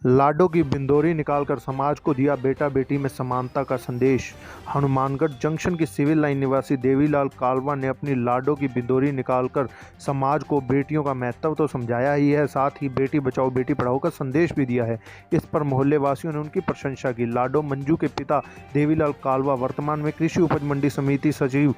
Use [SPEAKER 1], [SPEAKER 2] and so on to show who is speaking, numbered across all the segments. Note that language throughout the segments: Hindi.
[SPEAKER 1] लाडो की बिंदोरी निकालकर समाज को दिया बेटा बेटी में समानता का संदेश। हनुमानगढ़ जंक्शन की सिविल लाइन निवासी देवीलाल कालवा ने अपनी लाडो की बिंदोरी निकालकर समाज को बेटियों का महत्व तो समझाया ही है, साथ ही बेटी बचाओ बेटी पढ़ाओ का संदेश भी दिया है। इस पर मोहल्ले वासियों ने उनकी प्रशंसा की। लाडो मंजू के पिता देवीलाल कालवा वर्तमान में कृषि उपज मंडी समिति सचिव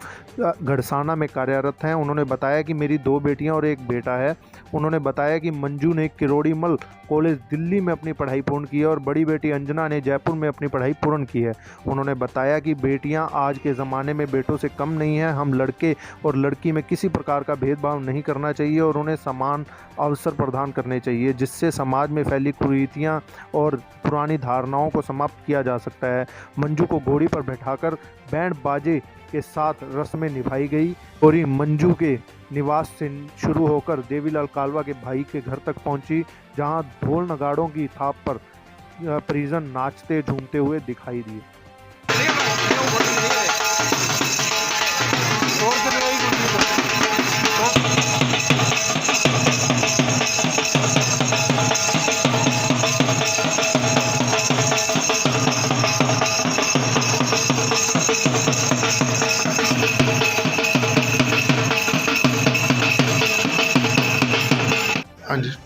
[SPEAKER 1] घड़साना में कार्यरत हैं। उन्होंने बताया कि मेरी 2 बेटियां और 1 बेटा है। उन्होंने बताया कि मंजू ने किरोड़ीमल कॉलेज दिल्ली में अपनी पढ़ाई पूर्ण की है और बड़ी बेटी अंजना ने जयपुर में अपनी पढ़ाई पूर्ण की है। उन्होंने बताया कि बेटियां आज के ज़माने में बेटों से कम नहीं हैं। हम लड़के और लड़की में किसी प्रकार का भेदभाव नहीं करना चाहिए और उन्हें समान अवसर प्रदान करने चाहिए, जिससे समाज में फैली कुरीतियां और पुरानी धारणाओं को समाप्त किया जा सकता है। मंजू को घोड़ी पर बैठाकर बैंड बाजे के साथ रस्में निभाई गई और मंजू के निवास से शुरू होकर देवीलाल कालवा के भाई के घर तक पहुंची, जहां ढोल नगाड़ों की थाप पर परिजन नाचते झूमते हुए दिखाई दिए।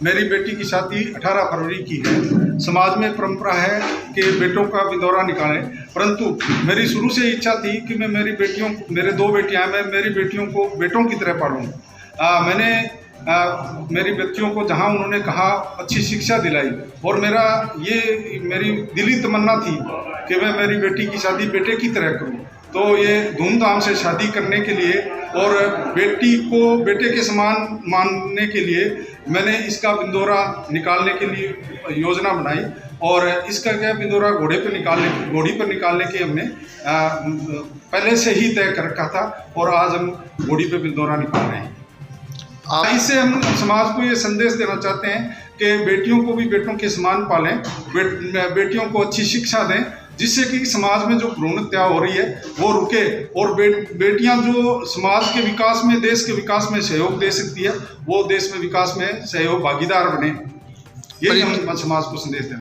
[SPEAKER 2] मेरी बेटी की शादी 18 फरवरी की है। समाज में परंपरा है कि बेटों का बिंदौरा निकालें, परंतु मेरी शुरू से इच्छा थी कि मैं मेरे 2 बेटियां हैं, मैं मेरी बेटियों को बेटों की तरह पालूं। मैंने मेरी बच्चियों को जहां उन्होंने कहा अच्छी शिक्षा दिलाई और मेरी दिली तमन्ना थी कि मैं मेरी बेटी की शादी बेटे की तरह करूं। तो ये धूमधाम से शादी करने के लिए और बेटी को बेटे के समान मानने के लिए मैंने इसका बिंदौरा निकालने के लिए योजना बनाई और इसका क्या बिंदौरा घोड़ी पर निकालने की हमने पहले से ही तय कर रखा था और आज हम घोड़ी पे बिंदौरा निकाल रहे हैं। इससे हम समाज को ये संदेश देना चाहते हैं कि बेटियों को भी बेटों के समान पालें, बेटियों को अच्छी शिक्षा दें, जिससे कि समाज में जो भ्रूण हत्या हो रही है वो रुके और बेटियां जो समाज के विकास में, देश के विकास में सहयोग दे सकती है, वो देश में विकास में सहयोग भागीदार बने। यही हम समाज को संदेश दें।